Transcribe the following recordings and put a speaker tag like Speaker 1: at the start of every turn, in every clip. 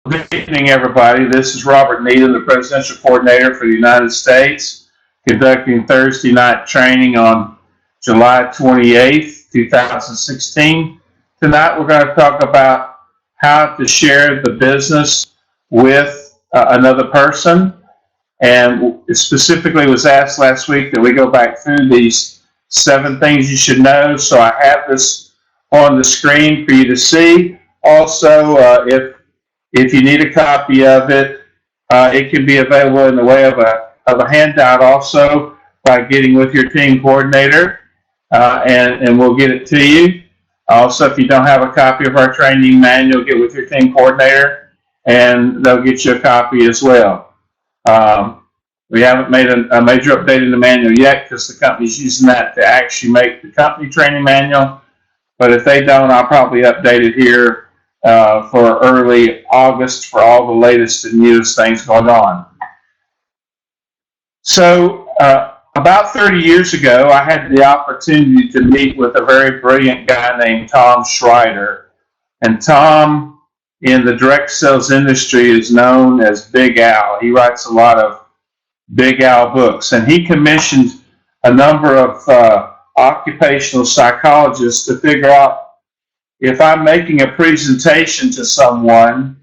Speaker 1: Good evening, everybody. This is Robert Needham, the Presidential Coordinator for the United States, conducting Thursday night training on July 28th, 2016. Tonight, we're going to talk about how to share the business with another person. And it specifically was asked last week that we go back through these 7 things you should know. So I have this on the screen for you to see. Also, if you need a copy of it, it can be available in the way of a handout also by getting with your team coordinator, and we'll get it to you. Also, if you don't have a copy of our training manual, get with your team coordinator, and they'll get you a copy as well. We haven't made a major update in the manual yet because the company's using that to actually make the company training manual. But if they don't, I'll probably update it here for early August for all the latest and newest things going on. So about 30 years ago, I had the opportunity to meet with a very brilliant guy named Tom Schreider. And Tom, in the direct sales industry, is known as Big Al. He writes a lot of Big Al books. And he commissioned a number of occupational psychologists to figure out, if I'm making a presentation to someone,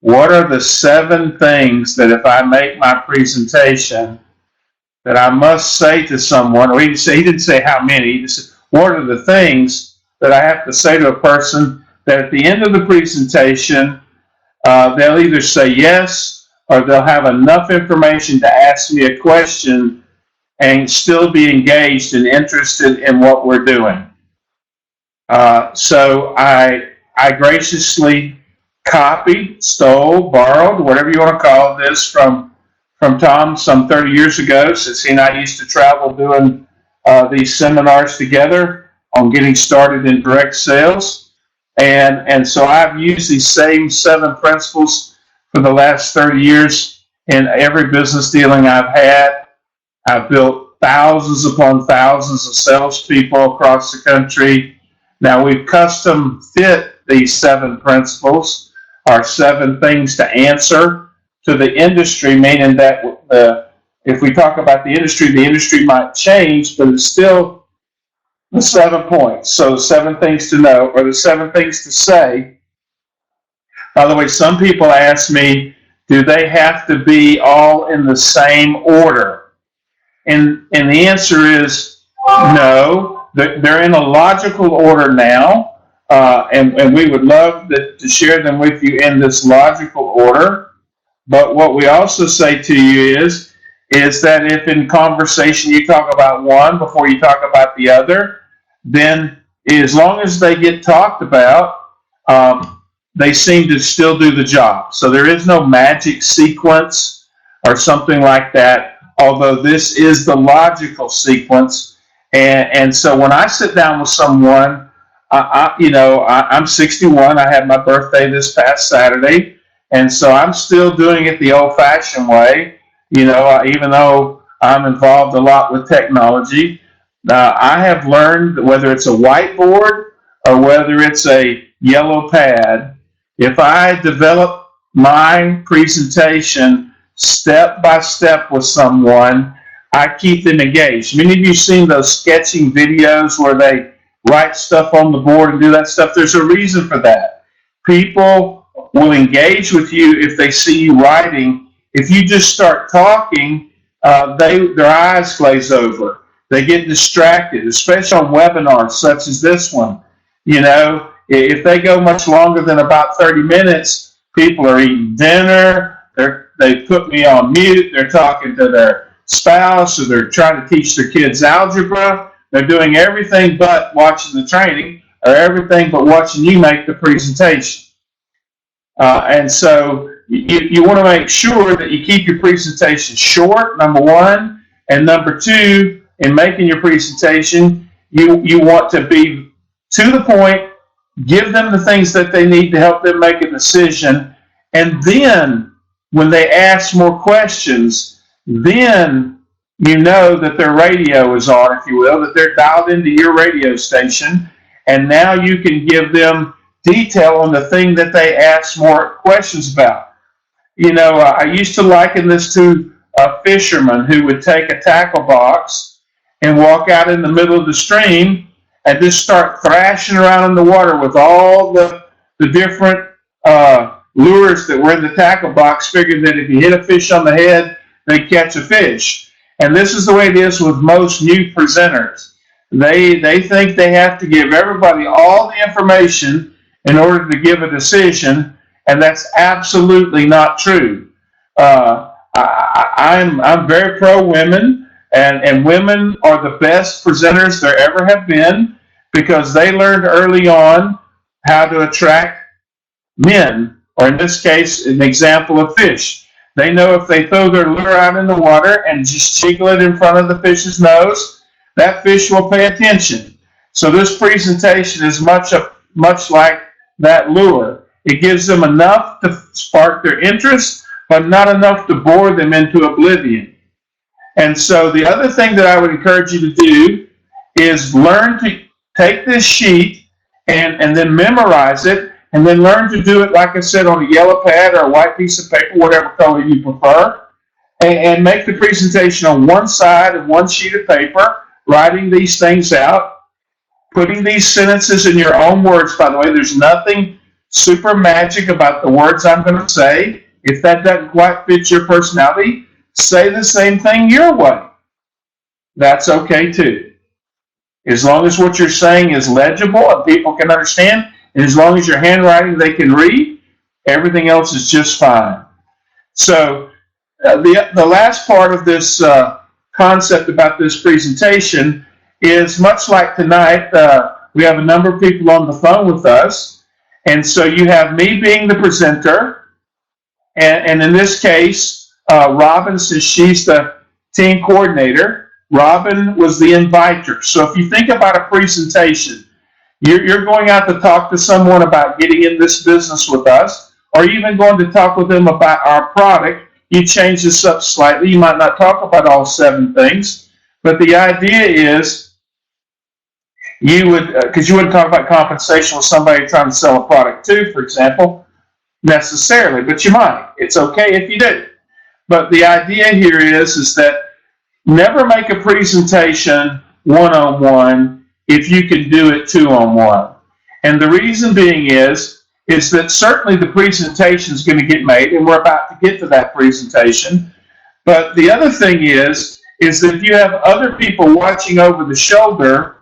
Speaker 1: what are the 7 things that if I make my presentation that I must say to someone, or he didn't say how many, he just said, what are the things that I have to say to a person that at the end of the presentation, they'll either say yes, or they'll have enough information to ask me a question and still be engaged and interested in what we're doing. So I graciously copied, stole, borrowed, whatever you want to call this, from Tom some 30 years ago, since he and I used to travel doing these seminars together on getting started in direct sales. And so I've used these same 7 principles for the last 30 years in every business dealing I've had. I've built thousands upon thousands of salespeople across the country. Now, we've custom fit these 7 principles, or 7 things to answer to the industry, meaning that if we talk about the industry might change, but it's still the 7 points. So 7 things to know, or the 7 things to say. By the way, some people ask me, do they have to be all in the same order? And the answer is no. They're in a logical order now, and we would love to share them with you in this logical order. But what we also say to you is that if in conversation you talk about one before you talk about the other, then as long as they get talked about, they seem to still do the job. So there is no magic sequence or something like that, although this is the logical sequence. And so when I sit down with someone, I'm 61. I had my birthday this past Saturday, and so I'm still doing it the old-fashioned way. Even though I'm involved a lot with technology, I have learned, whether it's a whiteboard or whether it's a yellow pad, if I develop my presentation step by step with someone, I keep them engaged. Many of you have seen those sketching videos where they write stuff on the board and do that stuff. There's a reason for that. People will engage with you if they see you writing. If you just start talking, their eyes glaze over. They get distracted, especially on webinars such as this one. If they go much longer than about 30 minutes, people are eating dinner. They put me on mute. They're talking to their spouse, or they're trying to teach their kids algebra. They're doing everything but watching the training, or everything but watching you make the presentation. And so you want to make sure that you keep your presentation short, number one, and number two, in making your presentation, you want to be to the point, give them the things that they need to help them make a decision, and then when they ask more questions, then you know that their radio is on, if you will, that they're dialed into your radio station, and now you can give them detail on the thing that they ask more questions about. I used to liken this to a fisherman who would take a tackle box and walk out in the middle of the stream and just start thrashing around in the water with all the different lures that were in the tackle box, figuring that if you hit a fish on the head, they'd catch a fish. And this is the way it is with most new presenters. They think they have to give everybody all the information in order to give a decision, and that's absolutely not true. I'm very pro women, and women are the best presenters there ever have been because they learned early on how to attract men, or in this case, an example of fish. They know if they throw their lure out in the water and just jiggle it in front of the fish's nose, that fish will pay attention. So this presentation is much like that lure. It gives them enough to spark their interest, but not enough to bore them into oblivion. And so the other thing that I would encourage you to do is learn to take this sheet and then memorize it, and then learn to do it, like I said, on a yellow pad or a white piece of paper, whatever color you prefer, and make the presentation on one side of one sheet of paper, writing these things out, putting these sentences in your own words. By the way, there's nothing super magic about the words I'm going to say. If that doesn't quite fit your personality, say the same thing your way. That's okay too. As long as what you're saying is legible and people can understand, and as long as your handwriting they can read, everything else is just fine. So the last part of this concept about this presentation is much like tonight. We have a number of people on the phone with us, and so you have me being the presenter, and in this case, Robin, since she's the team coordinator, Robin was the inviter. So if you think about a presentation, you're going out to talk to someone about getting in this business with us, or even going to talk with them about our product. You change this up slightly. You might not talk about all 7 things, but the idea is you would, because you wouldn't talk about compensation with somebody trying to sell a product to, for example, necessarily, but you might. It's okay if you do. But the idea here is that never make a presentation one-on-one if you can do it 2-on-1. And the reason being is that certainly the presentation is going to get made, and we're about to get to that presentation. But the other thing is that if you have other people watching over the shoulder,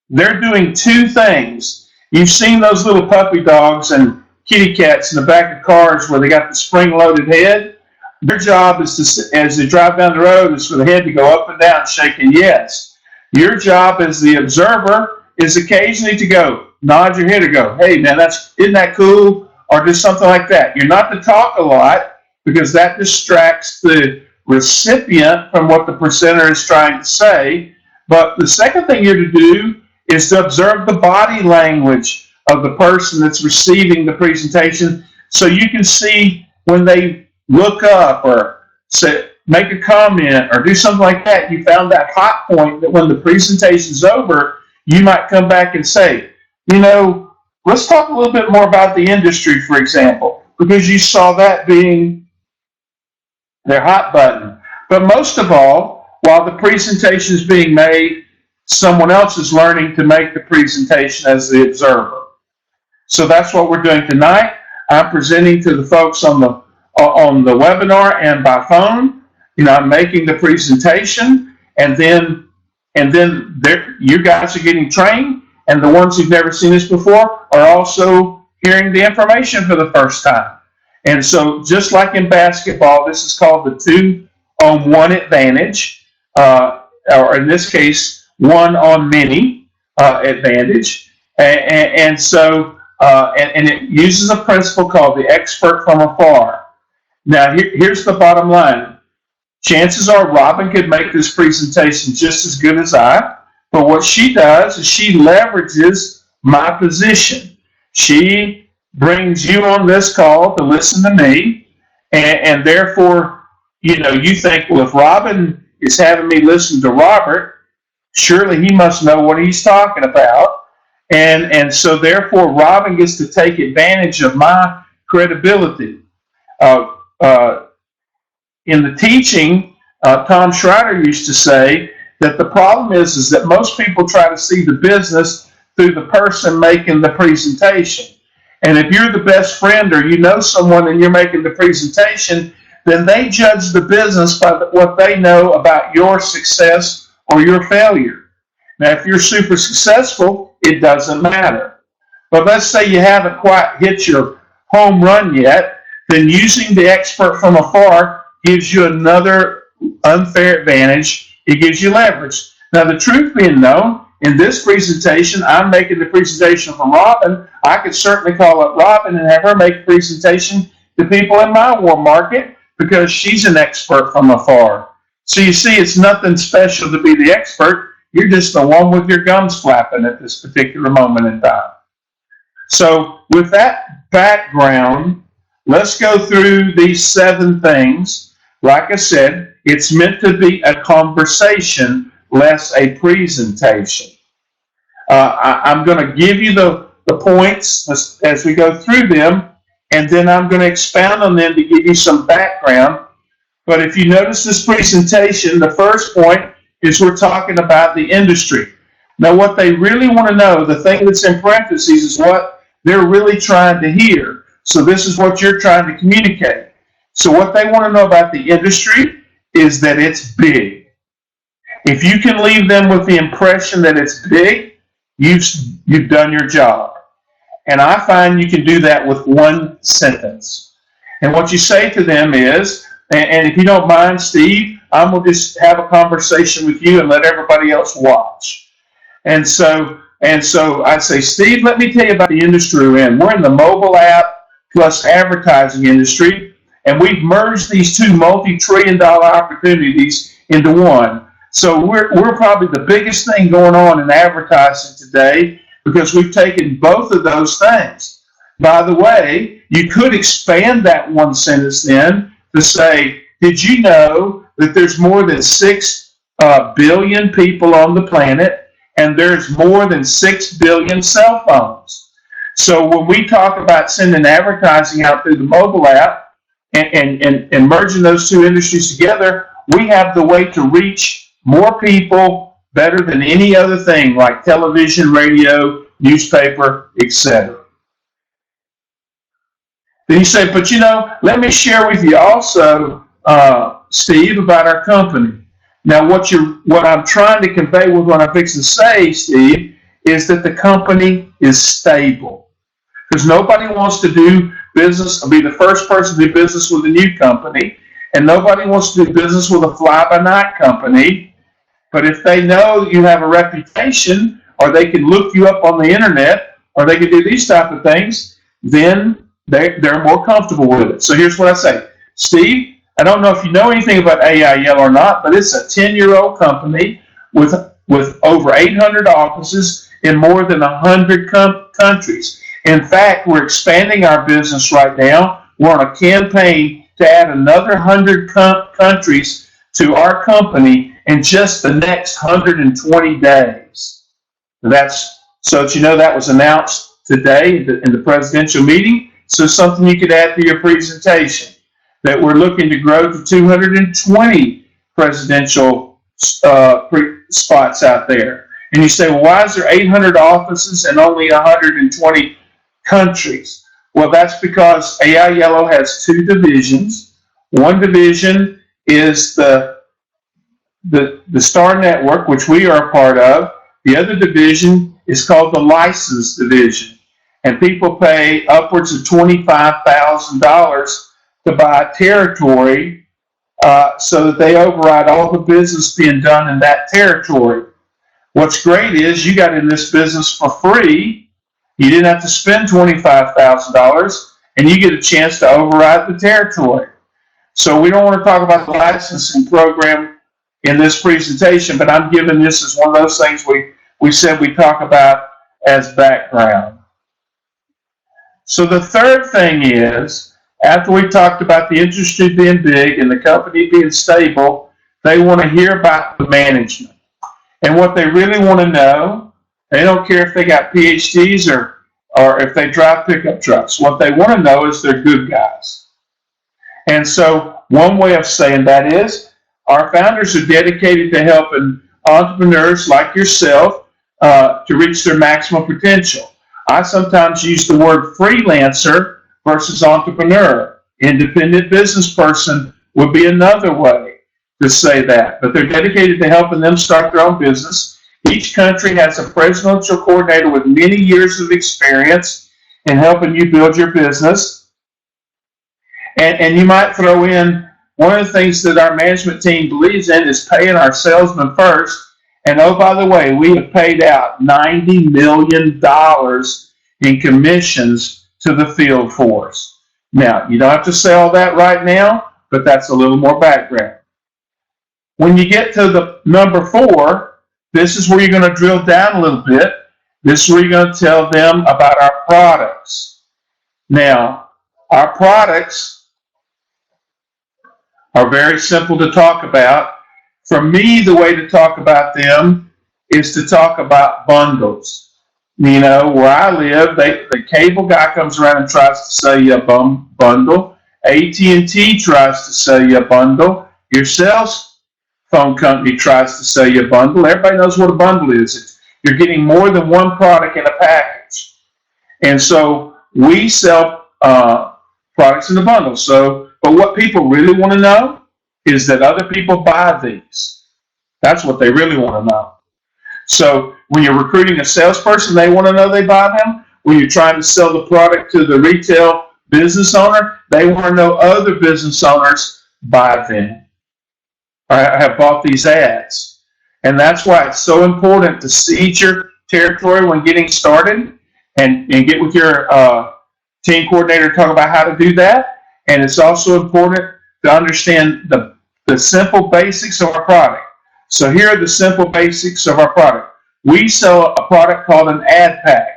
Speaker 1: they're doing 2 things. You've seen those little puppy dogs and kitty cats in the back of cars where they got the spring-loaded head. Their job is to, as they drive down the road, is for the head to go up and down, shaking yes. Your job as the observer is occasionally to go, nod your head or go, hey man, isn't that cool? Or just something like that. You're not to talk a lot because that distracts the recipient from what the presenter is trying to say. But the second thing you're to do is to observe the body language of the person that's receiving the presentation, so you can see when they look up or say, make a comment or do something like that. You found that hot point that when the presentation's over, you might come back and say, let's talk a little bit more about the industry, for example, because you saw that being their hot button. But most of all, while the presentation is being made, someone else is learning to make the presentation as the observer. So that's what we're doing tonight. I'm presenting to the folks on the webinar and by phone. I'm making the presentation, and then you guys are getting trained, and the ones who've never seen this before are also hearing the information for the first time. And so just like in basketball, this is called the 2-on-1 advantage, or in this case, 1-on-many advantage. And it uses a principle called the expert from afar. Now, here's the bottom line. Chances are Robin could make this presentation just as good as I, but what she does is she leverages my position. She brings you on this call to listen to me, and therefore, you think, well, if Robin is having me listen to Robert, surely he must know what he's talking about. And so therefore Robin gets to take advantage of my credibility. Uh, uh, in the teaching, Tom Schreiter used to say that the problem is that most people try to see the business through the person making the presentation. And if you're the best friend or you know someone and you're making the presentation, then they judge the business by what they know about your success or your failure. Now, if you're super successful, it doesn't matter. But let's say you haven't quite hit your home run yet, then using the expert from afar gives you another unfair advantage. It gives you leverage. Now, the truth being known, in this presentation, I'm making the presentation from Robin. I could certainly call up Robin and have her make a presentation to people in my warm market because she's an expert from afar. So you see, it's nothing special to be the expert. You're just the one with your gums flapping at this particular moment in time. So with that background, let's go through these 7 things. Like I said, it's meant to be a conversation, less a presentation. I'm going to give you the points as we go through them, and then I'm going to expound on them to give you some background. But if you notice this presentation, the first point is we're talking about the industry. Now, what they really want to know, the thing that's in parentheses, is what they're really trying to hear. So this is what you're trying to communicate. So what they want to know about the industry is that it's big. If you can leave them with the impression that it's big, you've done your job. And I find you can do that with one sentence. And what you say to them is, and if you don't mind, Steve, I'm going to just have a conversation with you and let everybody else watch. And so I say, Steve, let me tell you about the industry we're in. We're in the mobile app plus advertising industry, and we've merged these 2 multi-trillion-dollar opportunities into one. So we're probably the biggest thing going on in advertising today because we've taken both of those things. By the way, you could expand that one sentence then to say, did you know that there's more than 6 billion people on the planet and there's more than 6 billion cell phones? So when we talk about sending advertising out through the mobile app and merging those 2 industries together, we have the way to reach more people better than any other thing like television, radio, newspaper, etc. Then you say, but let me share with you also, Steve, about our company. Now, what I'm trying to convey with what I'm fixing to say, Steve, is that the company is stable. Because nobody wants to do business, be the first person to do business with a new company, and nobody wants to do business with a fly-by-night company. But if they know you have a reputation, or they can look you up on the internet, or they can do these type of things, then they're more comfortable with it. So here's what I say. Steve, I don't know if you know anything about AIL or not, but it's a 10-year-old company with over 800 offices in more than 100 countries. In fact, we're expanding our business right now. We're on a campaign to add another 100 countries to our company in just the next 120 days. So that that was announced today in the presidential meeting. So something you could add to your presentation, that we're looking to grow to 220 presidential spots out there. And you say, well, why is there 800 offices and only 120 countries? Well, that's because AI Yellow has 2 divisions. One division is the Star Network, which we are a part of. The other division is called the License Division. And people pay upwards of $25,000 to buy territory so that they override all the business being done in that territory. What's great is you got in this business for free. You didn't have to spend $25,000, and you get a chance to override the territory. So we don't want to talk about the licensing program in this presentation, but I'm giving this as one of those things we said we talk about as background. So the third thing is, after we talked about the industry being big and the company being stable, they want to hear about the management. And what they really want to know They don't care if they got PhDs or if they drive pickup trucks. What they want to know is they're good guys. And so one way of saying that is our founders are dedicated to helping entrepreneurs like yourself to reach their maximum potential. I sometimes use the word freelancer versus entrepreneur. Independent business person would be another way to say that. But they're dedicated to helping them start their own business. Each country has a presidential coordinator with many years of experience in helping you build your business. And you might throw in one of the things that our management team believes in is paying our salesmen first. And oh, by the way, we have paid out $90 million in commissions to the field force. Now, you don't have to say all that right now, but that's a little more background. When you get to the number 4, this is where you're going to drill down a little bit. This is where you're going to tell them about our products. Now, our products are very simple to talk about. For me, the way to talk about them is to talk about bundles. You know, where I live, the cable guy comes around and tries to sell you a bundle. AT&T tries to sell you a bundle. Your cell phone company tries to sell you a bundle. Everybody knows what a bundle is. You're getting more than one product in a package. And so we sell products in a bundle. So, but what people really want to know is that other people buy these. That's what they really want to know. So when you're recruiting a salesperson, they want to know they buy them. When you're trying to sell the product to the retail business owner, they want to know other business owners buy them. I have bought these ads. And that's why it's so important to seed your territory when getting started and get with your team coordinator to talk about how to do that. And it's also important to understand the simple basics of our product. So here are the simple basics of our product. We sell a product called an ad pack,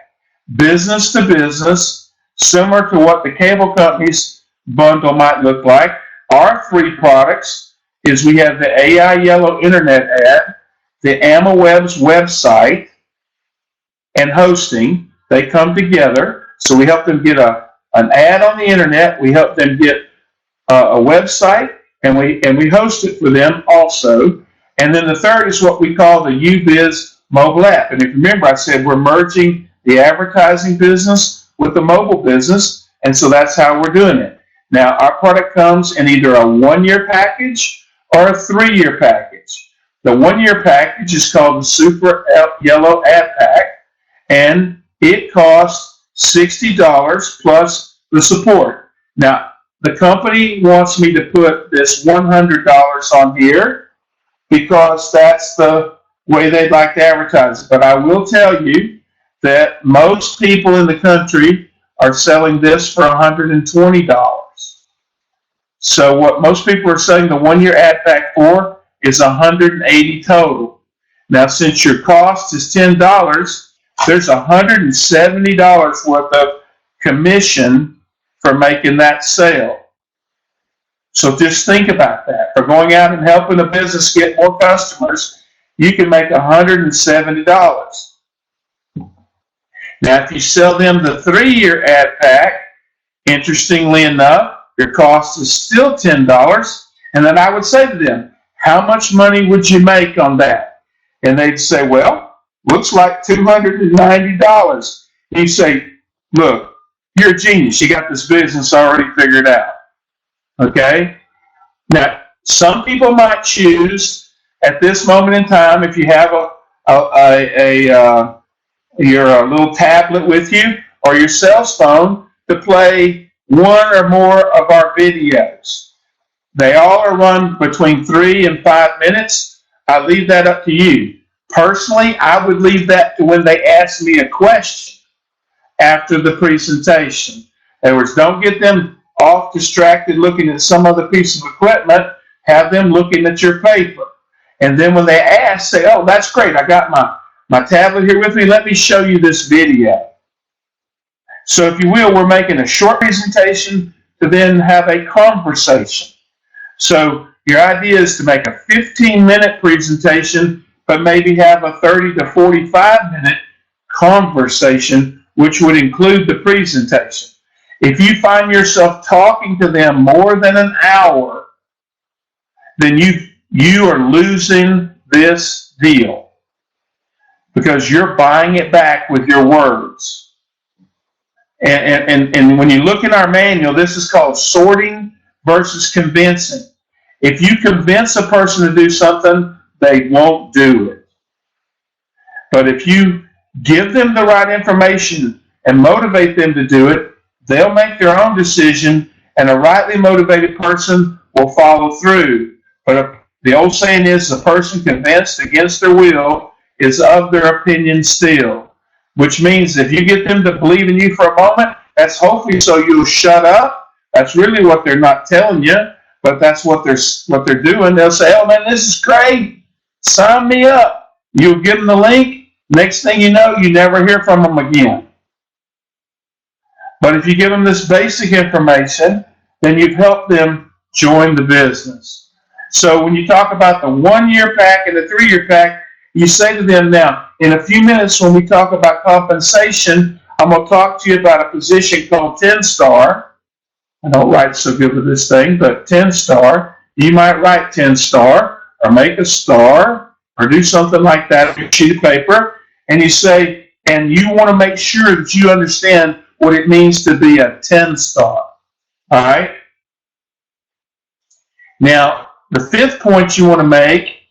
Speaker 1: business to business, similar to what the cable company's bundle might look like. Our 3 products is we have the AI Yellow Internet ad, the AmaWeb's website, and hosting. They come together. So we help them get an ad on the internet. We help them get a website, and we host it for them also. And then the third is what we call the UBiz mobile app. And if you remember, I said we're merging the advertising business with the mobile business, and so that's how we're doing it. Now, our product comes in either a 1-year package or a 3-year package. The 1-year package is called the Super Yellow Ad Pack, and it costs $60 plus the support. Now, the company wants me to put this $100 on here because that's the way they'd like to advertise it. But I will tell you that most people in the country are selling this for $120. So what most people are selling the 1-year ad pack for is $180 total. Now, since your cost is $10, there's $170 worth of commission for making that sale. So just think about that. For going out and helping a business get more customers, you can make $170. Now, if you sell them the 3-year ad pack, interestingly enough, your cost is still $10. And then I would say to them, how much money would you make on that? And they'd say, well, looks like $290. And you say, look, you're a genius. You got this business already figured out. Okay? Now, some people might choose at this moment in time, if you have your little tablet with you or your cell phone, to play 1 or more of our videos. They all are run between 3 and 5 minutes. I leave that up to you. Personally, I would leave that to when they ask me a question after the presentation. In other words, don't get them off distracted looking at some other piece of equipment. Have them looking at your paper. And then when they ask, say, oh, that's great. I got my tablet here with me. Let me show you this video. So if you will, we're making a short presentation to then have a conversation. So your idea is to make a 15-minute presentation, but maybe have a 30 to 45-minute conversation, which would include the presentation. If you find yourself talking to them more than an hour, then you are losing this deal, because you're buying it back with your words. And when you look in our manual, this is called sorting versus convincing. If you convince a person to do something, they won't do it. But if you give them the right information and motivate them to do it, they'll make their own decision, and a rightly motivated person will follow through. But the old saying is, the person convinced against their will is of their opinion still, which means if you get them to believe in you for a moment, that's hopefully so you'll shut up. That's really what they're not telling you, but that's what they're doing. They'll say, oh man, this is great. Sign me up. You'll give them the link. Next thing you know, you never hear from them again. But if you give them this basic information, then you've helped them join the business. So when you talk about the 1-year pack and the 3-year pack, you say to them, now, in a few minutes when we talk about compensation, I'm going to talk to you about a position called 10-star. I don't write so good with this thing, but 10-star. You might write 10-star or make a star or do something like that on a sheet of paper. And you say, and you want to make sure that you understand what it means to be a 10-star. All right? Now, the 5th point you want to make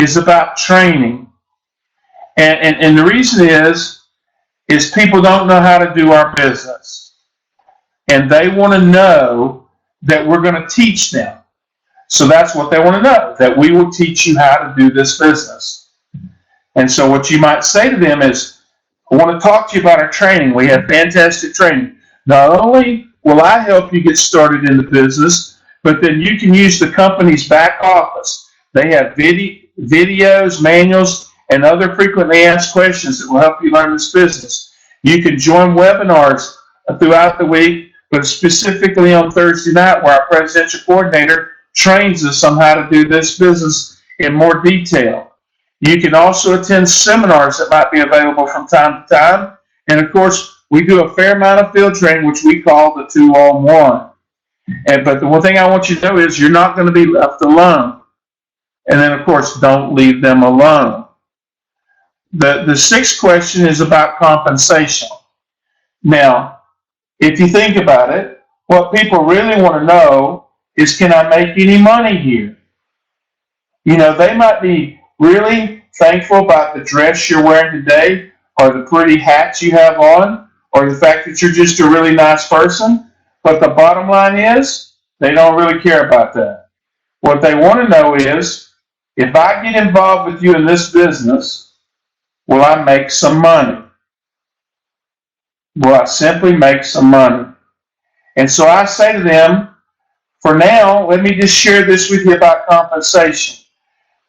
Speaker 1: is about training. And the reason is people don't know how to do our business. And they want to know that we're going to teach them. So that's what they want to know, that we will teach you how to do this business. And so what you might say to them is, I want to talk to you about our training. We have fantastic training. Not only will I help you get started in the business, but then you can use the company's back office. They have videos, manuals, and other frequently asked questions that will help you learn this business. You can join webinars throughout the week, but specifically on Thursday night, where our presidential coordinator trains us on how to do this business in more detail. You can also attend seminars that might be available from time to time. And of course, we do a fair amount of field training, which we call the 2-on-1. But the one thing I want you to know is you're not going to be left alone. And then, of course, don't leave them alone. The 6th question is about compensation. Now, if you think about it, what people really want to know is, can I make any money here? You know, they might be really thankful about the dress you're wearing today, or the pretty hats you have on, or the fact that you're just a really nice person. But the bottom line is, they don't really care about that. What they want to know is, if I get involved with you in this business, will I make some money? Will I simply make some money? And so I say to them, for now, let me just share this with you about compensation.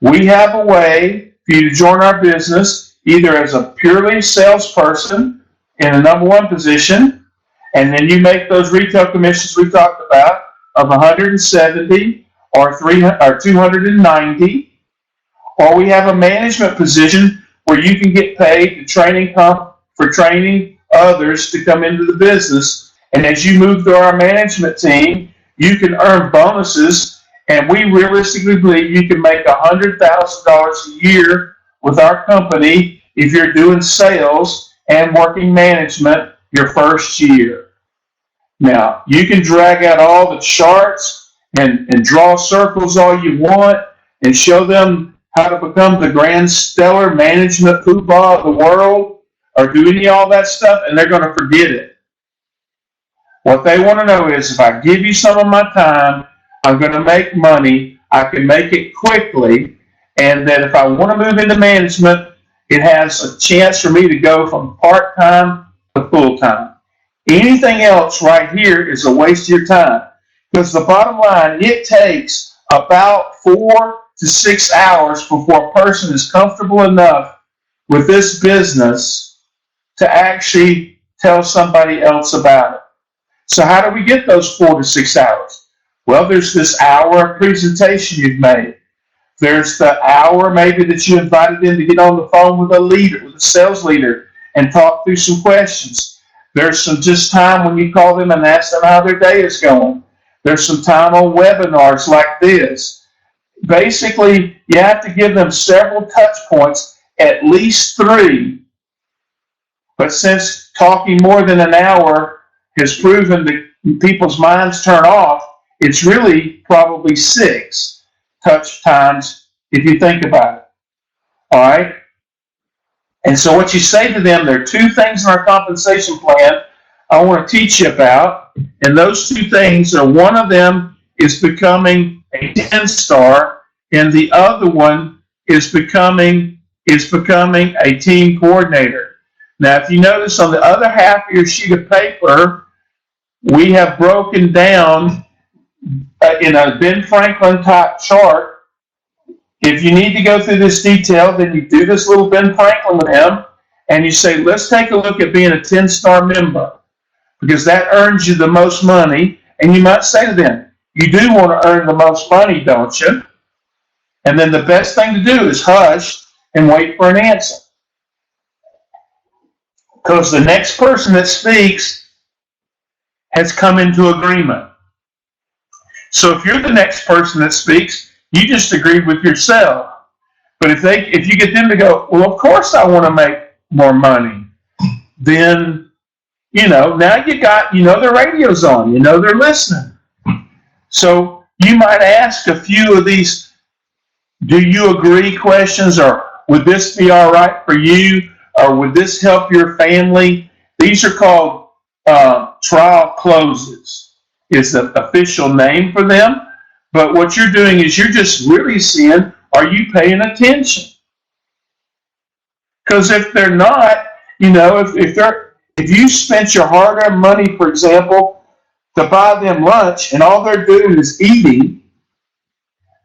Speaker 1: We have a way for you to join our business, either as a purely salesperson in a number 1 position, and then you make those retail commissions we talked about of 170 or 290, or we have a management position where you can get paid for training others to come into the business. And as you move through our management team, you can earn bonuses, and we realistically believe you can make $100,000 a year with our company if you're doing sales and working management your first year. Now, you can drag out all the charts and draw circles all you want and show them how to become the grand stellar management poobah of the world, or do any of all that stuff, and they're going to forget it. What they want to know is, if I give you some of my time, I'm going to make money, I can make it quickly, and that if I want to move into management, it has a chance for me to go from part-time to full-time. Anything else right here is a waste of your time. Because the bottom line, it takes about 4 to 6 hours before a person is comfortable enough with this business to actually tell somebody else about it. So how do we get those 4 to 6 hours? Well, there's this hour of presentation you've made. There's the hour maybe that you invited them to get on the phone with a leader, with a sales leader, and talk through some questions. There's some just time when you call them and ask them how their day is going. There's some time on webinars like this. Basically, you have to give them several touch points, at least 3. But since talking more than an hour has proven that people's minds turn off, it's really probably 6 touch times if you think about it. All right? And so what you say to them, there are 2 things in our compensation plan I want to teach you about. And those 2 things are, one of them is becoming a 10-star, and the other one is becoming a team coordinator. Now, if you notice on the other half of your sheet of paper, we have broken down in a Ben Franklin type chart. If you need to go through this detail, then you do this little Ben Franklin with him, and you say, let's take a look at being a 10-star member, because that earns you the most money. And you might say to them, you do want to earn the most money, don't you? And then the best thing to do is hush and wait for an answer. Because the next person that speaks has come into agreement. So if you're the next person that speaks, you just agreed with yourself. But if you get them to go, well, of course I want to make more money, then, now their radio's on, they're listening. So you might ask a few of these, do you agree questions, or would this be all right for you, or would this help your family? These are called trial closes, is the official name for them. But what you're doing is you're just really seeing, are you paying attention? Because if they're not, if you spent your hard-earned money, for example, to buy them lunch, and all they're doing is eating,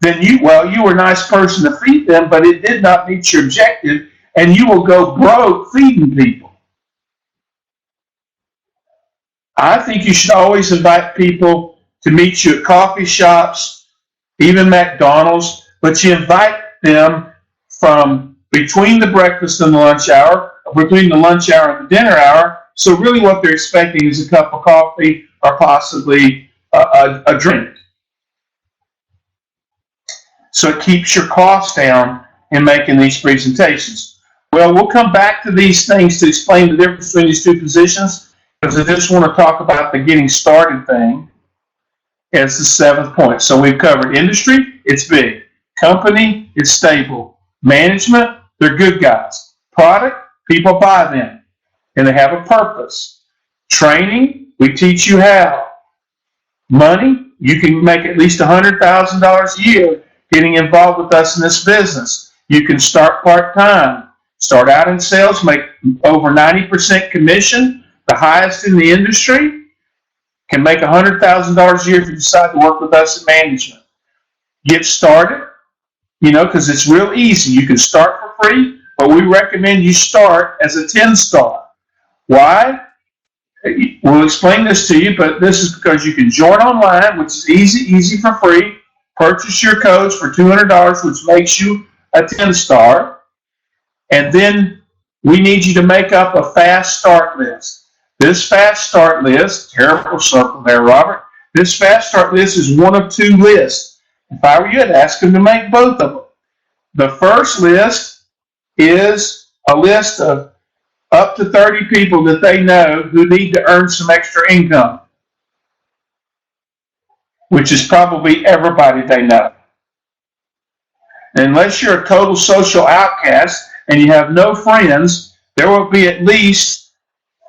Speaker 1: then you were a nice person to feed them, but it did not meet your objective, and you will go broke feeding people. I think you should always invite people to meet you at coffee shops, even McDonald's, but you invite them from between the breakfast and the lunch hour, or between the lunch hour and the dinner hour. So really what they're expecting is a cup of coffee or possibly a drink. So it keeps your costs down in making these presentations. Well, we'll come back to these things to explain the difference between these 2 positions, because I just want to talk about the getting started thing as the 7th point. So we've covered industry, it's big. Company, it's stable. Management, they're good guys. Product, people buy them, and they have a purpose. Training, we teach you how. Money, you can make at least $100,000 a year getting involved with us in this business. You can start part-time, start out in sales, make over 90% commission, the highest in the industry, can make $100,000 a year if you decide to work with us in management. Get started, because it's real easy. You can start for free, but we recommend you start as a 10-star. Why? We'll explain this to you, but this is because you can join online, which is easy for free. Purchase your codes for $200, which makes you a 10-star. And then we need you to make up a fast start list. This fast start list, terrible circle there, Robert. This fast start list is one of 2 lists. If I were you, I'd ask them to make both of them. The first list is a list of up to 30 people that they know who need to earn some extra income, which is probably everybody they know. Unless you're a total social outcast and you have no friends, there will be at least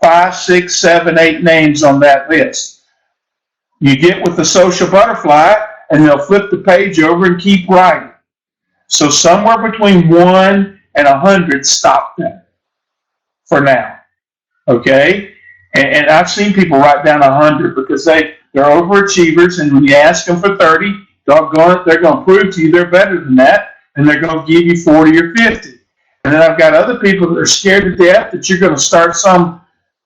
Speaker 1: 5, 6, 7, 8 names on that list. You get with the social butterfly, and they'll flip the page over and keep writing. So somewhere between 1 and 100, stop them for now. Okay? And I've seen people write down 100 because they're overachievers, and when you ask them for 30, they're going to prove to you they're better than that, and they're going to give you 40 or 50. And then I've got other people that are scared to death that you're going to start some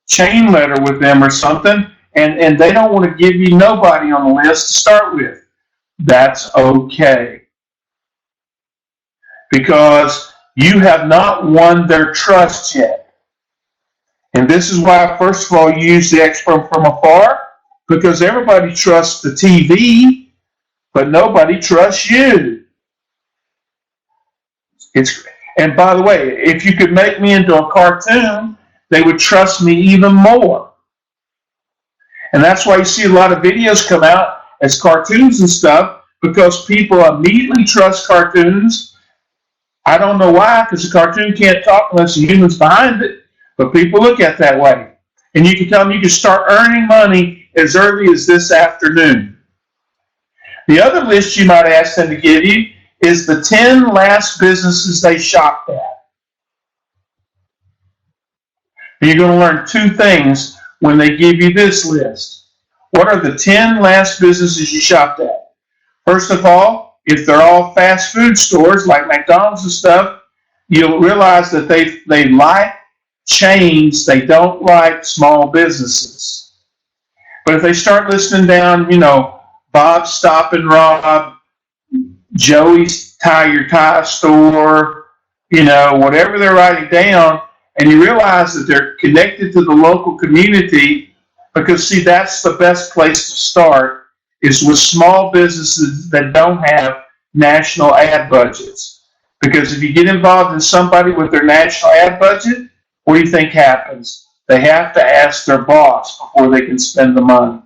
Speaker 1: chain letter with them or something, and they don't want to give you nobody on the list to start with. That's okay. Because you have not won their trust yet. And this is why, first of all, you use the expert from afar, because everybody trusts the TV, but nobody trusts you. And by the way, if you could make me into a cartoon, they would trust me even more. And that's why you see a lot of videos come out as cartoons and stuff, because people immediately trust cartoons. I don't know why, because a cartoon can't talk unless the human's behind it, but people look at it that way. And you can tell them you can start earning money as early as this afternoon. The other list you might ask them to give you is the 10 last businesses they shopped at. And you're going to learn two things when they give you this list. What are the 10 last businesses you shopped at? First of all, if they're all fast food stores like McDonald's and stuff, you'll realize that they like chains, they don't like small businesses. But if they start listing down, Bob's Stop and Rob, Joey's Tie Store, whatever they're writing down, and you realize that they're connected to the local community, because see, that's the best place to start, is with small businesses that don't have national ad budgets. Because if you get involved in somebody with their national ad budget, what do you think happens? They have to ask their boss before they can spend the money.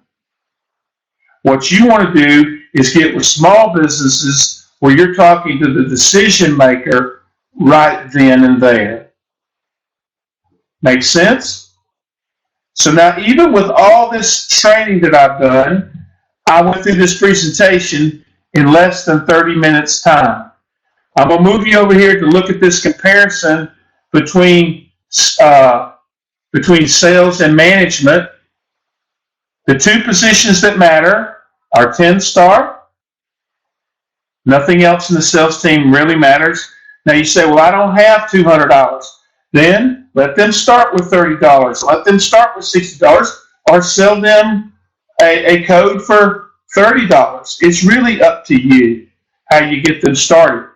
Speaker 1: What you want to do is get with small businesses where you're talking to the decision maker right then and there. Make sense? So now, even with all this training that I've done, I went through this presentation in less than 30 minutes time. I'm going to move you over here to look at this comparison between sales and management. The two positions that matter are 10-star. Nothing else in the sales team really matters. Now you say, well, I don't have $200. Then let them start with $30. Let them start with $60, or sell them a code for $30. It's really up to you how you get them started.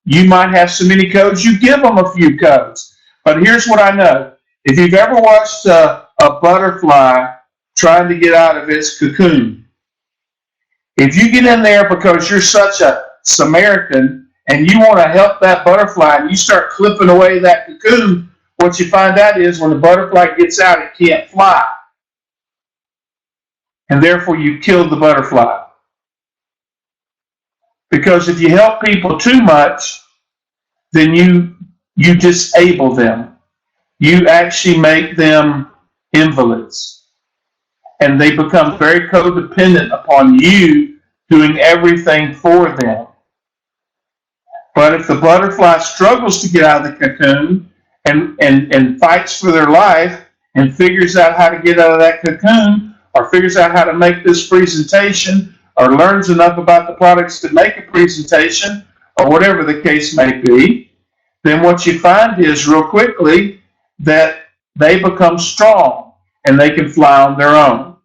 Speaker 1: You might have so many codes, you give them a few codes. But here's what I know. If you've ever watched a butterfly trying to get out of its cocoon, if you get in there because you're such a Samaritan and you want to help that butterfly and you start clipping away that cocoon, what you find out is when the butterfly gets out, it can't fly. And therefore you killed the butterfly. Because if you help people too much, then you disable them. You actually make them invalids. And they become very codependent upon you doing everything for them. But if the butterfly struggles to get out of the cocoon and fights for their life and figures out how to get out of that cocoon, or figures out how to make this presentation, or learns enough about the products to make a presentation, or whatever the case may be, then what you find is real quickly that they become strong and they can fly on their own.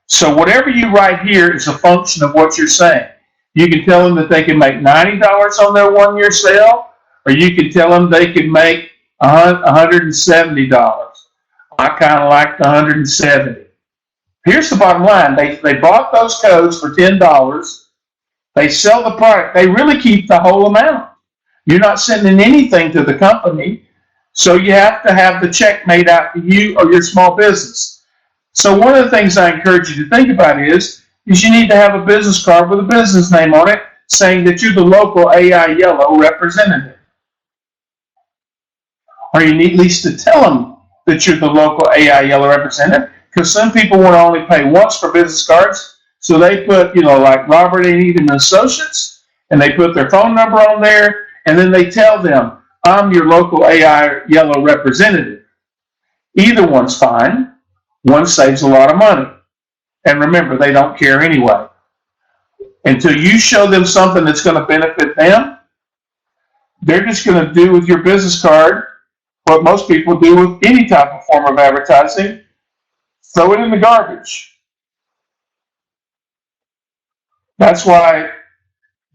Speaker 1: So whatever you write here is a function of what you're saying. You can tell them that they can make $90 on their one-year sale, or you can tell them they can make $170. I kind of like the $170. Here's the bottom line. They bought those codes for $10. They sell the product. They really keep the whole amount. You're not sending anything to the company, so you have to have the check made out to you or your small business. So one of the things I encourage you to think about is you need to have a business card with a business name on it saying that you're the local AI Yellow representative. Or you need at least to tell them that you're the local AI Yellow representative, because some people want to only pay once for business cards, so they put, like Robert A. Needham and Associates, and they put their phone number on there, and then they tell them, I'm your local AI Yellow representative. Either one's fine. One saves a lot of money. And remember, they don't care anyway. Until you show them something that's going to benefit them, they're just going to do with your business card what most people do with any type of form of advertising: throw it in the garbage. That's why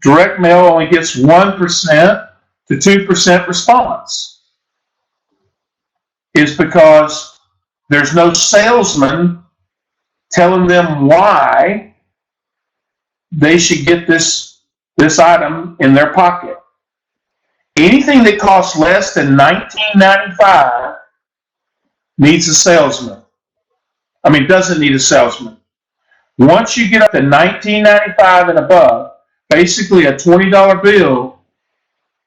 Speaker 1: direct mail only gets 1% to 2% response. is because there's no salesman telling them why they should get this item in their pocket. Anything that costs less than $19.95 needs a salesman. Doesn't need a salesman. Once you get up to $19.95 and above, basically a $20 bill,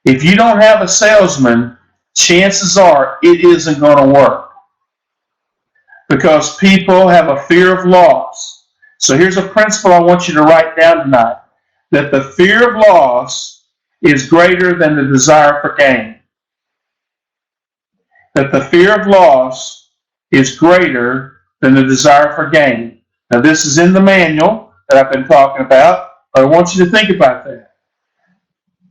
Speaker 1: if you don't have a salesman, chances are it isn't going to work. Because people have a fear of loss. So here's a principle I want you to write down tonight. That the fear of loss is greater than the desire for gain. That the fear of loss is greater than the desire for gain. Now this is in the manual that I've been talking about, but I want you to think about that.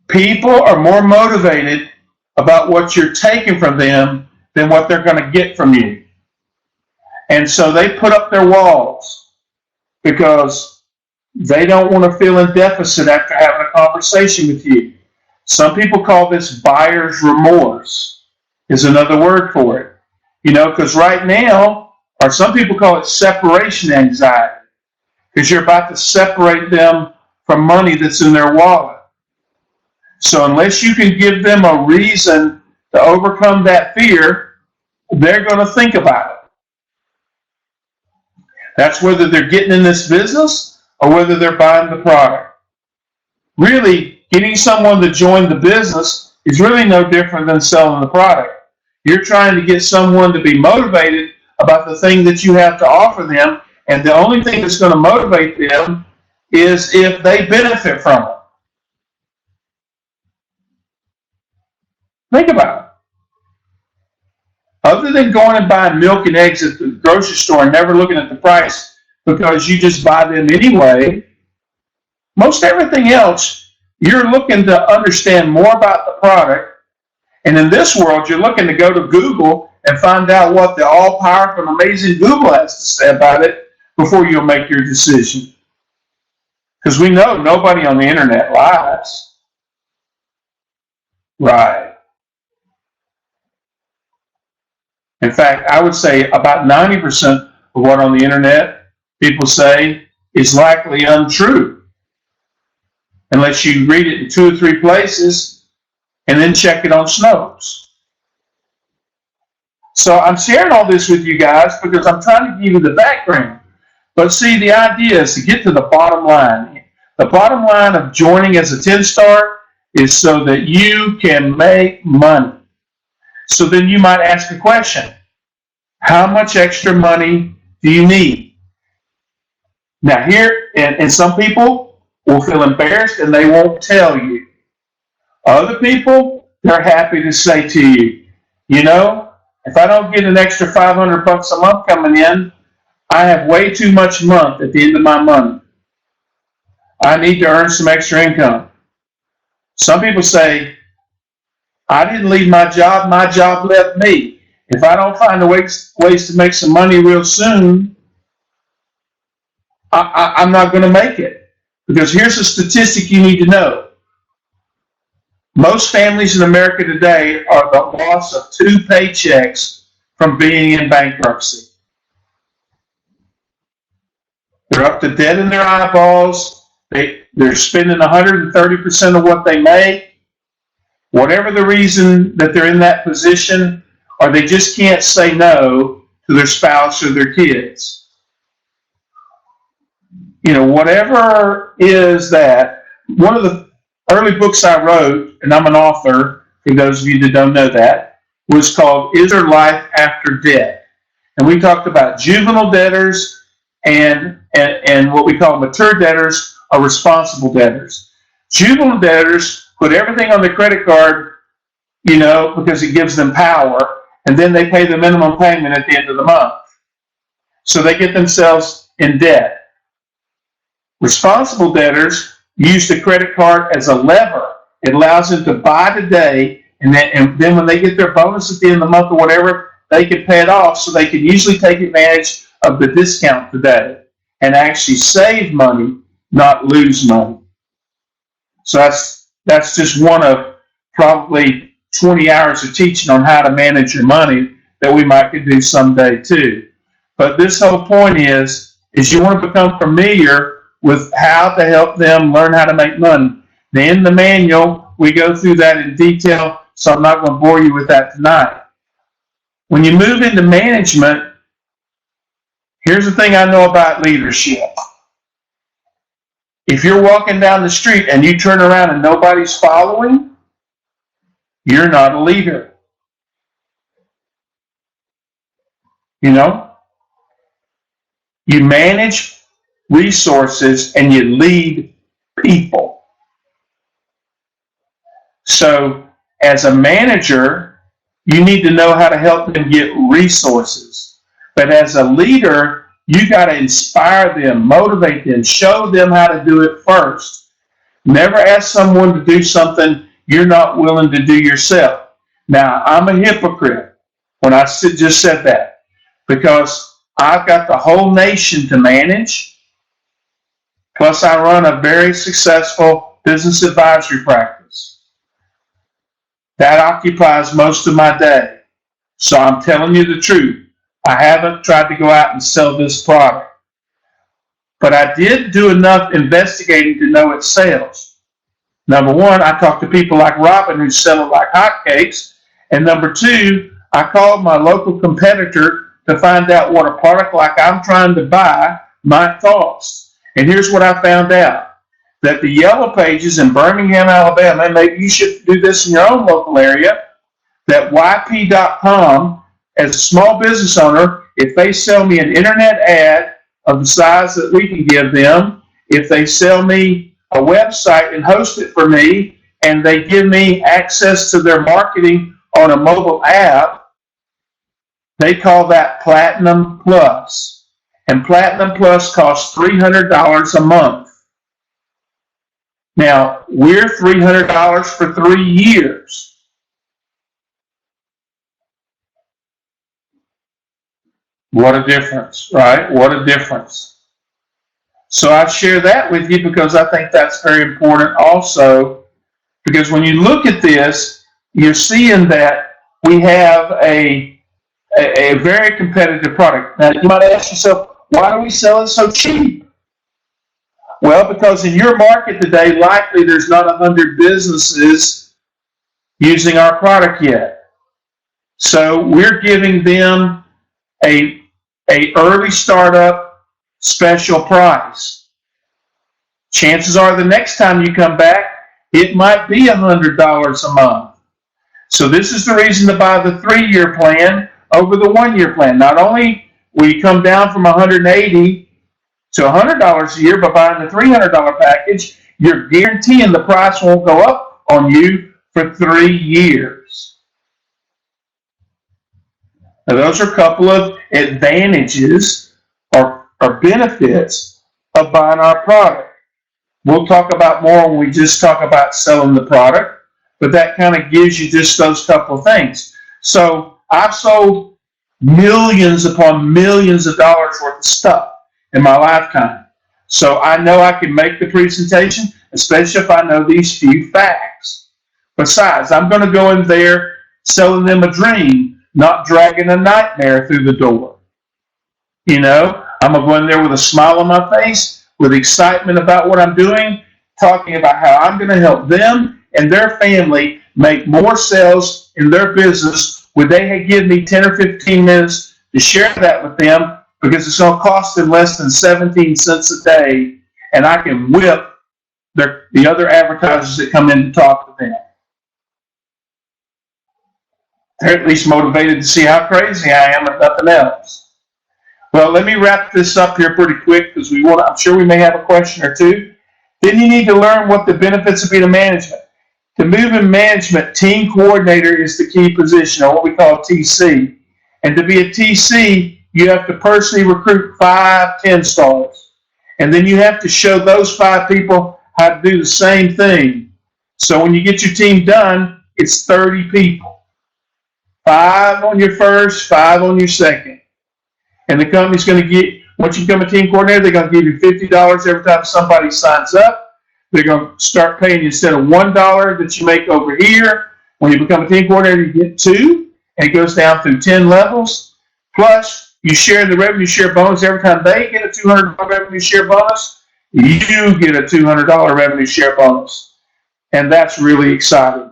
Speaker 1: People are more motivated about what you're taking from them than what they're going to get from you. And so they put up their walls because they don't want to feel in deficit after having a conversation with you. Some people call this buyer's remorse, is another word for it. Because right now, or some people call it separation anxiety, because you're about to separate them from money that's in their wallet. So unless you can give them a reason to overcome that fear, they're going to think about it. That's whether they're getting in this business or whether they're buying the product. Really, getting someone to join the business is really no different than selling the product. You're trying to get someone to be motivated about the thing that you have to offer them, and the only thing that's going to motivate them is if they benefit from it. Think about it. Other than going and buying milk and eggs at the grocery store and never looking at the price because you just buy them anyway, most everything else, you're looking to understand more about the product. And in this world, you're looking to go to Google and find out what the all-powerful and amazing Google has to say about it before you'll make your decision. Because we know nobody on the internet lies. Right. In fact, I would say about 90% of what on the internet people say is likely untrue. Unless you read it in 2 or 3 places and then check it on Snopes. So I'm sharing all this with you guys because I'm trying to give you the background. But see, the idea is to get to the bottom line. The bottom line of joining as a 10-star is so that you can make money. So then you might ask a question. How much extra money do you need? Now here, and some people will feel embarrassed and they won't tell you. Other people, they're happy to say to you, if I don't get an extra $500 a month coming in, I have way too much month at the end of my month. I need to earn some extra income. Some people say, I didn't leave my job left me. If I don't find ways to make some money real soon, I'm not going to make it. Because here's a statistic you need to know. Most families in America today are the loss of 2 paychecks from being in bankruptcy. They're up to debt in their eyeballs. They're spending 130% of what they make. Whatever the reason that they're in that position, or they just can't say no to their spouse or their kids. Whatever is that. One of the early books I wrote, and I'm an author, for those of you that don't know that, was called Is There Life After Death? And we talked about juvenile debtors and what we call mature debtors or responsible debtors. Juvenile debtors put everything on the credit card, because it gives them power, and then they pay the minimum payment at the end of the month. So they get themselves in debt. Responsible debtors use the credit card as a lever. It allows them to buy today, and then when they get their bonus at the end of the month or whatever, they can pay it off, so they can usually take advantage of the discount today and actually save money, not lose money. So that's just one of probably 20 hours of teaching on how to manage your money that we might could do someday too. But this whole point is you want to become familiar with how to help them learn how to make money. Now, in the manual, we go through that in detail, so I'm not going to bore you with that tonight. When you move into management, here's the thing I know about leadership. If you're walking down the street and you turn around and nobody's following, you're not a leader. You know? You manage resources and you lead people. So, as a manager, you need to know how to help them get resources. But as a leader, you got to inspire them, motivate them, show them how to do it first. Never ask someone to do something you're not willing to do yourself. Now, I'm a hypocrite when I just said that, because I've got the whole nation to manage, plus I run a very successful business advisory practice. That occupies most of my day. So I'm telling you the truth. I haven't tried to go out and sell this product. But I did do enough investigating to know it sells. Number one, I talked to people like Robin who sell it like hotcakes. And number two, I called my local competitor to find out what a product like I'm trying to buy might cost. And here's what I found out. That the Yellow Pages in Birmingham, Alabama, and maybe you should do this in your own local area, that YP.com, as a small business owner, if they sell me an internet ad of the size that we can give them, if they sell me a website and host it for me, and they give me access to their marketing on a mobile app, they call that Platinum Plus. And Platinum Plus costs $300 a month. Now, we're $300 for 3 years. What a difference, right? What a difference. So I share that with you because I think that's very important also, because when you look at this, you're seeing that we have a very competitive product. Now, you might ask yourself, why do we sell it so cheap? Well, because in your market today, likely there's not 100 businesses using our product yet. So we're giving them a early startup special price. Chances are the next time you come back, it might be $100 a month. So this is the reason to buy the 3-year plan over the 1-year plan. Not only will you come down from $180 to $100 a year by buying the $300 package, you're guaranteeing the price won't go up on you for 3 years. Now, those are a couple of advantages or benefits of buying our product. We'll talk about more when we just talk about selling the product, but that kind of gives you just those couple of things. So I've sold millions upon millions of dollars worth of stuff in my lifetime. So I know I can make the presentation, especially if I know these few facts. Besides, I'm going to go in there selling them a dream, not dragging a nightmare through the door. You know, I'm going to go in there with a smile on my face, with excitement about what I'm doing, talking about how I'm going to help them and their family make more sales in their business. Would they give me 10 or 15 minutes to share that with them? Because it's going to cost them less than 17 cents a day, and I can whip the other advertisers that come in to talk to them. They're at least motivated to see how crazy I am and nothing else. Well, let me wrap this up here pretty quick because I'm sure we may have a question or two. Then you need to learn what the benefits of being a management. To move in management, team coordinator is the key position, or what we call TC. And to be a TC, you have to personally recruit 5 10-stars. And then you have to show those 5 people how to do the same thing. So when you get your team done, it's 30 people. 5 on your first, 5 on your second. And the company's going to get, once you become a team coordinator, they're going to give you $50 every time somebody signs up. They're going to start paying you instead of $1 that you make over here. When you become a team coordinator, you get 2. and it goes down through 10 levels. Plus, you share the revenue share bonus every time they get a $200 revenue share bonus. You get a $200 revenue share bonus. And that's really exciting.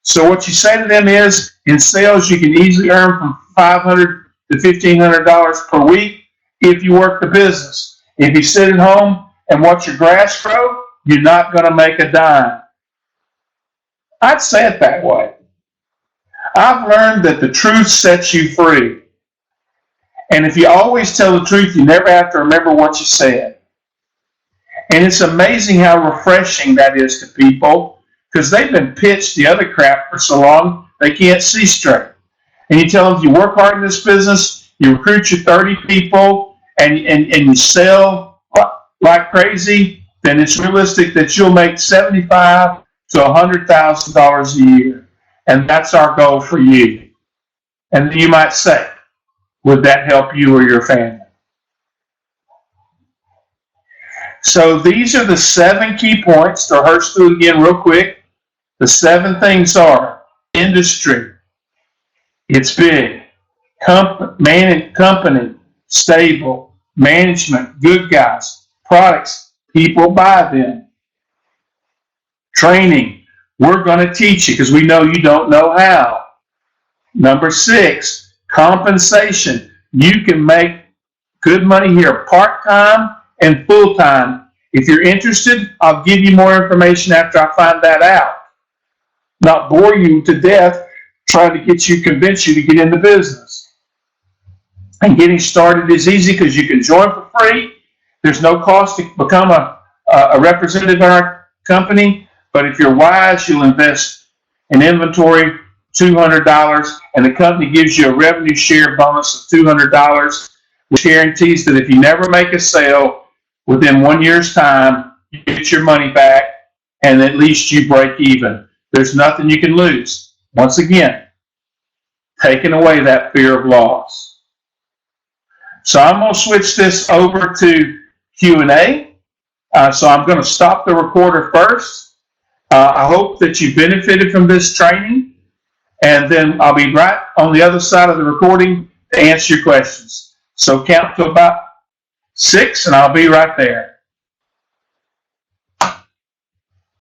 Speaker 1: So what you say to them is, in sales, you can easily earn from $500 to $1,500 per week if you work the business. If you sit at home and watch your grass grow, you're not going to make a dime. I'd say it that way. I've learned that the truth sets you free. And if you always tell the truth, you never have to remember what you said. And it's amazing how refreshing that is to people, because they've been pitched the other crap for so long, they can't see straight. And you tell them, if you work hard in this business, you recruit your 30 people, and you sell like crazy, then it's realistic that you'll make $75,000 to $100,000 a year. And that's our goal for you. And you might say, would that help you or your family? So these are the 7 key points. To rehearse through again real quick. The 7 things are industry. It's big. Company, stable. Management, good guys. Products, people buy them. Training, we're going to teach you because we know you don't know how. Number 6, compensation. You can make good money here part-time and full-time. If you're interested, I'll give you more information after I find that out. Not bore you to death trying to convince you to get into business. And getting started is easy because you can join for free. There's no cost to become a representative in our company. But if you're wise, you'll invest in inventory $200, and the company gives you a revenue share bonus of $200, which guarantees that if you never make a sale within 1 year's time, you get your money back, and at least you break even. There's nothing you can lose. Once again, taking away that fear of loss. So I'm going to switch this over to Q&A. So I'm going to stop the recorder first. I hope that you benefited from this training, and then I'll be right on the other side of the recording to answer your questions. So count to about 6, and I'll be right there.